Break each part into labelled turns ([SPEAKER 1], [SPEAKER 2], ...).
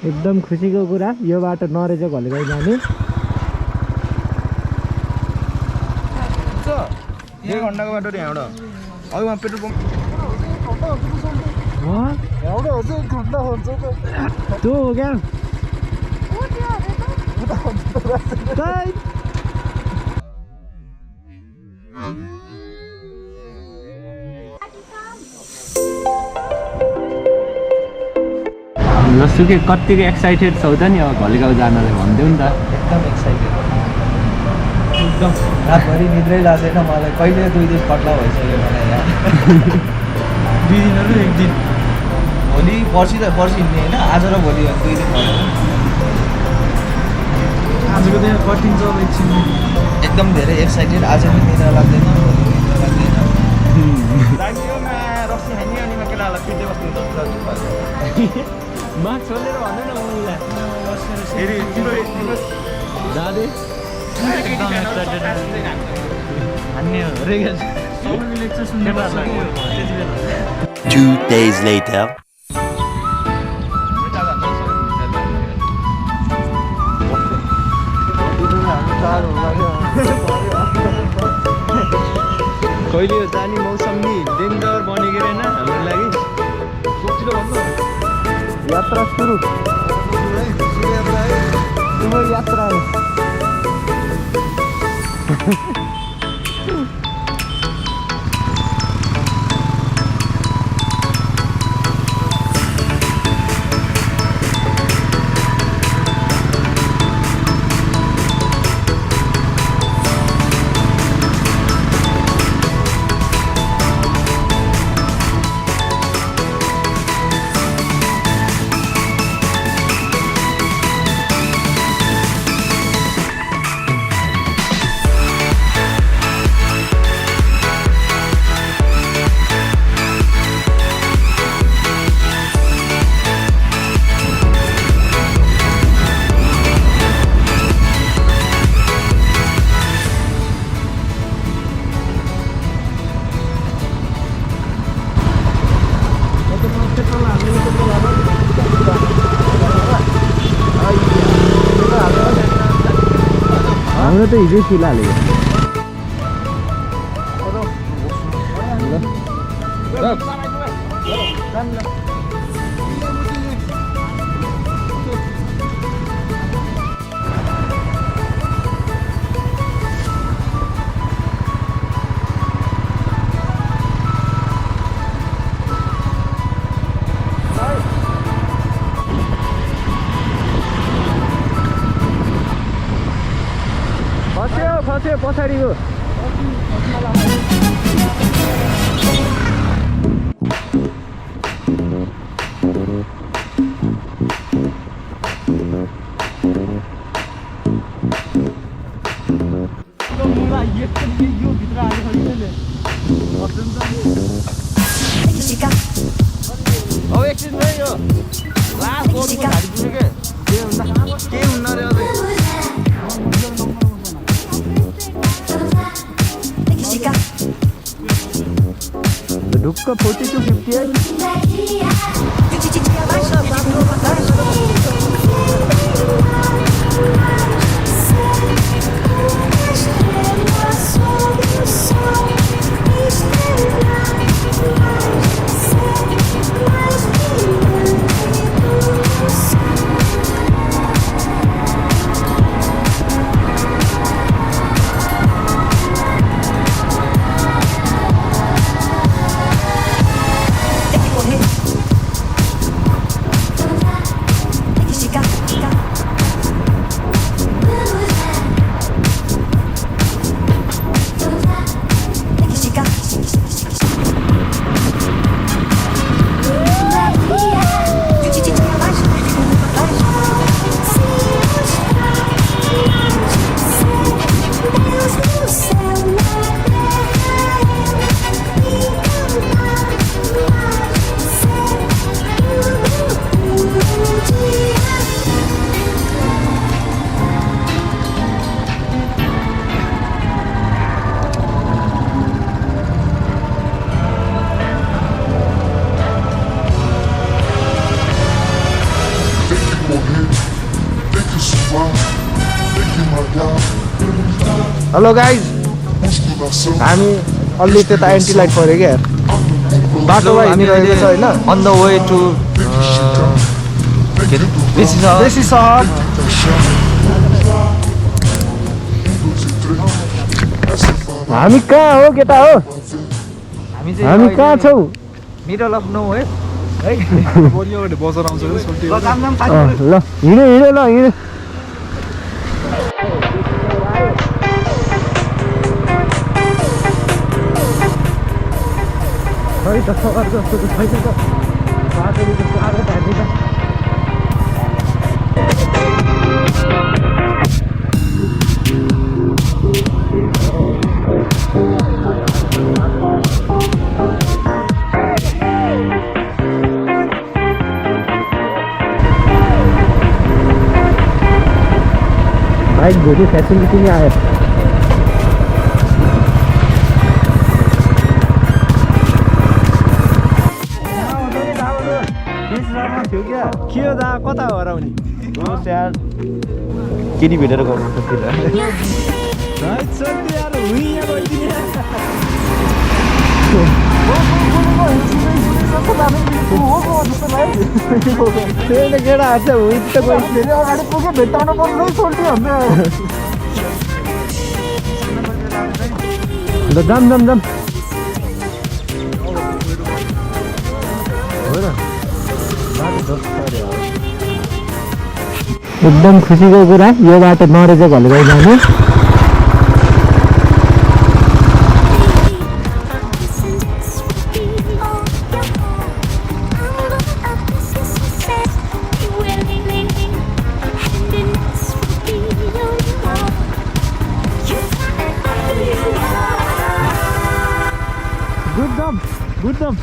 [SPEAKER 1] एकदम खुसीको कुरा यो बाटो नरहेछ घलेगाउँ जाने।
[SPEAKER 2] एक घन्टाको बाटो रे यहाँबाट अब वहाँ पेट्रोल पम्प
[SPEAKER 1] त्यो हो क्या जसुकै कतिको एक्साइटेड छौ त नि अब घलेगाउँ जानलाई भनिदेऊ नि त।
[SPEAKER 2] एकदम एक्साइटेड एकदम रातभरि निद्रै लाग्दैन मलाई कहिले 2 दिन पट्ला भइसक्यो मलाई यहाँ 2 दिनहरू 1 दिन भोलि पर्सि हिँड्ने होइन आज र भोलि 2 दिन भयो आजको दिन कटिन्छ एकछिन एकदम धेरै एक्साइटेड आज पनि निद्रा लाग्दैन भोलि निद्रा लाग्दैन रक्सी हान्ने अनि केटाहरूलाई पिट्दै बस्नु
[SPEAKER 1] मास्क खोलेर भन्नु न उसलाई
[SPEAKER 2] फेरि तिम्रो
[SPEAKER 1] जाँदै
[SPEAKER 2] हान्ने रे
[SPEAKER 3] 2 days later.
[SPEAKER 1] कहिले यो जाने मौसम नि डेन्जर बनेको रहेन हाम्रो लागि। यात्रा सुरु शुभ यात्रा हाम्रो त हिजै फुल हालेको खस्यो पछाडिको यो भित्र हाल्यो
[SPEAKER 2] अब एकछिन नै यो लास्ट गोलको घाडी पुगेको के हुन्न रे अझै
[SPEAKER 1] ढुक्क 4258
[SPEAKER 2] हेलो गाइज हामी अलि त्यता एन्टी लाइट पऱ्यो क्या बाटोमा हिँडिरहेको छ होइन
[SPEAKER 4] अन द वे टु के अरे
[SPEAKER 2] बेसी सहर हामी कहाँ हो केटा हो हामी कहाँ छौ
[SPEAKER 4] मिडल अफ नो है
[SPEAKER 2] ल हिँड्यो ल हिँड्यो खै त सहर जस्तो त छैन त बाटोले त साह्रो धाने त बाइक धोने फेसिलिटी नहीं आया के हो दा कता हो हराउने
[SPEAKER 4] केटी भेटेर गर्नु सक्दिन
[SPEAKER 2] केटाहरू चाहिँ हुन्छ अगाडि पुग्यो भेट्टाउनु पर्ने सोल्टी हाम्रो ल जाम जाम जाम हो र एकदम खुसीको कुरा यो बाटो नरेज घलेगाउँ जाने गुड जम्प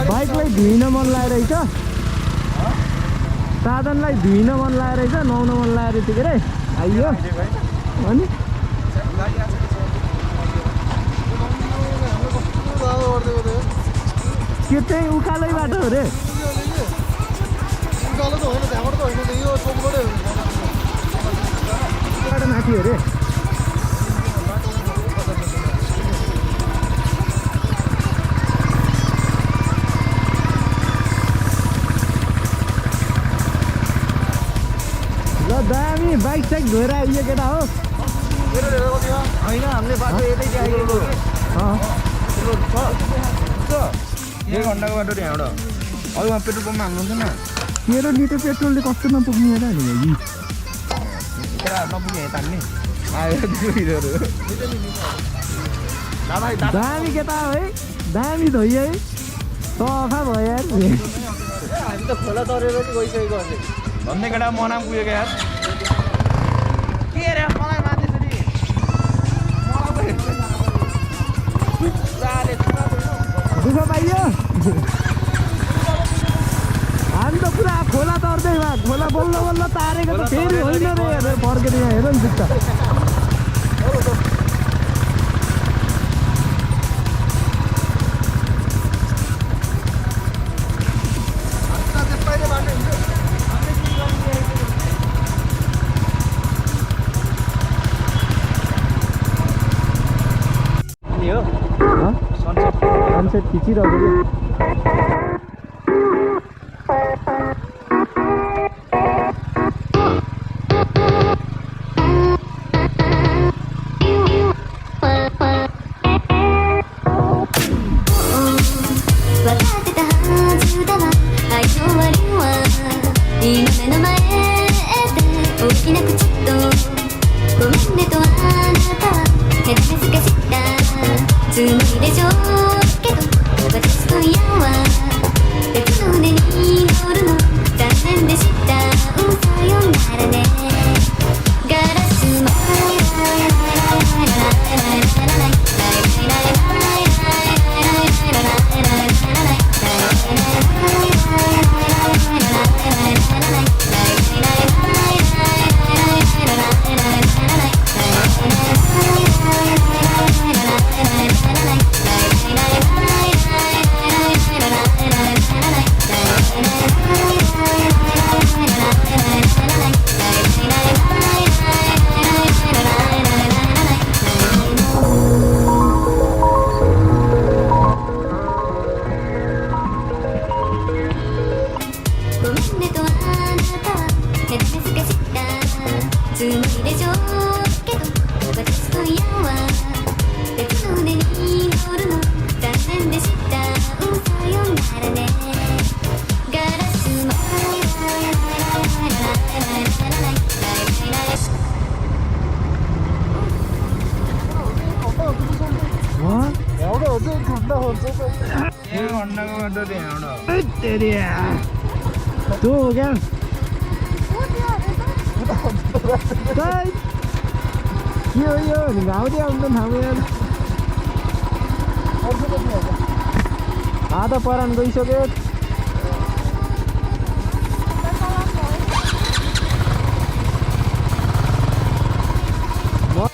[SPEAKER 2] बाइकलाई धुइन मन लागेरहेछ साधनलाई धुइन मन लागेरहेछ नुहाउन मन लागेको थियो के अरे आइयो अनि के चाहिँ उकालै बाटो हो रे बाटो माथि हो रे दामी बाइक साइक धोएर आइयो केटा हो
[SPEAKER 4] होइन हामीले बाटो यतै आइएको 1 घन्टाको बाटो यहाँबाट अरूमा पेट्रोल पम्पमा हाल्नुहुन्छ न
[SPEAKER 2] 13 लिटर पेट्रोलले कस्तो नपुग्ने र नि
[SPEAKER 4] केटाहरू नपुग्ने यता हाल्ने आयो
[SPEAKER 2] दामी केटा हो है दामी धोइ है सफा भयो यार
[SPEAKER 4] हामी त खोला तरेर पनि गइसकेको अझै भन्ने केटा मनाम पुगेको यार के रे मलाई माथि
[SPEAKER 2] दुःख पाइयो हामी त पुरा खोला तर्दै भए खोला बल्ल बल्ल तारेको त फेरि होइन रे हेरेर फर्केर यहाँ हेर नि जुत्ता सनसेट खिचिरहेको
[SPEAKER 1] तू हो क्या यो घाउ दिया हुन्छ ठाउँ यार आधा परान गइसक्यो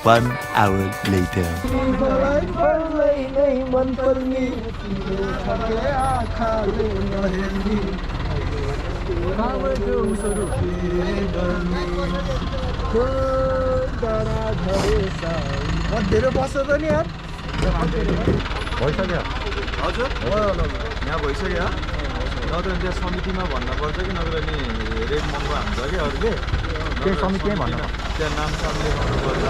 [SPEAKER 3] 1 hour later.
[SPEAKER 2] धेरै बस्छ त नि यार
[SPEAKER 4] भइसक्यो हजुर यहाँ भइसक्यो नत्र त्यहाँ समितिमा भन्नुपर्छ कि नत्र नि रेट महँगो हान्छ कि अरूले
[SPEAKER 1] त्यही समितिमै भन्नु
[SPEAKER 4] त्यहाँ नाम साम लेखाउनु पर्छ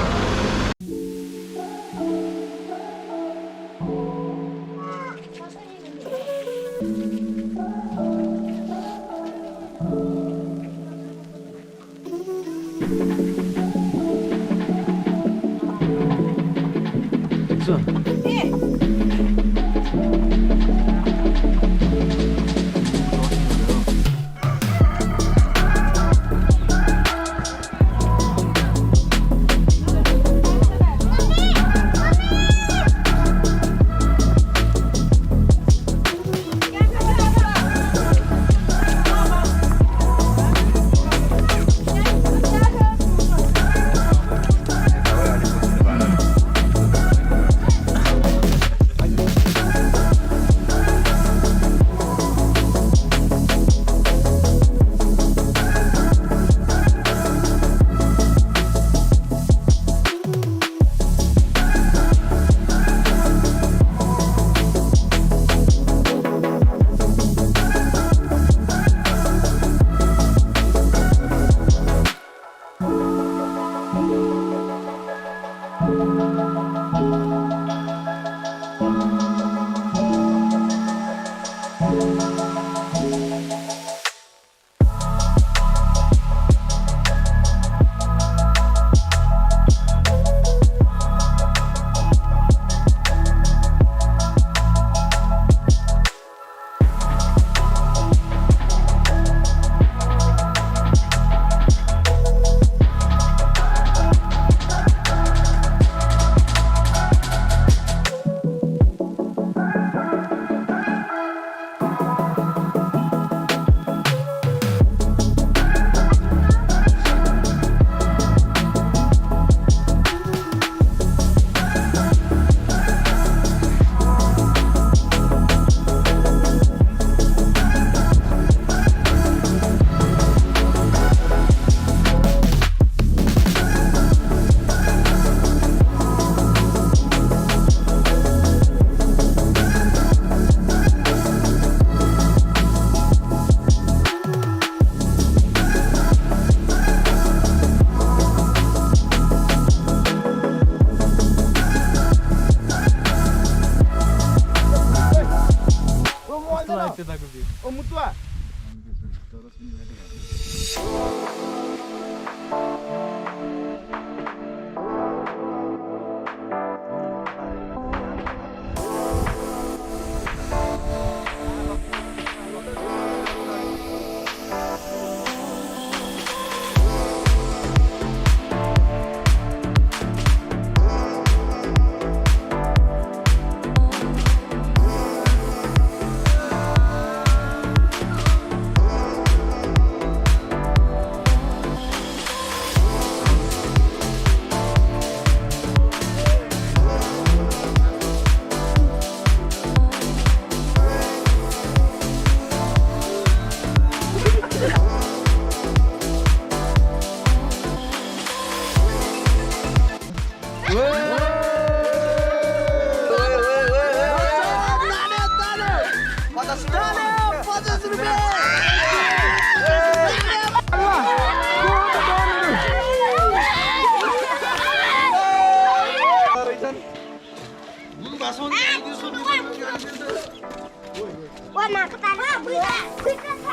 [SPEAKER 5] 我拿个大拉不要，会这才。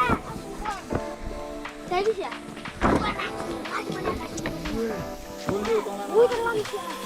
[SPEAKER 5] 再这些。我的老天！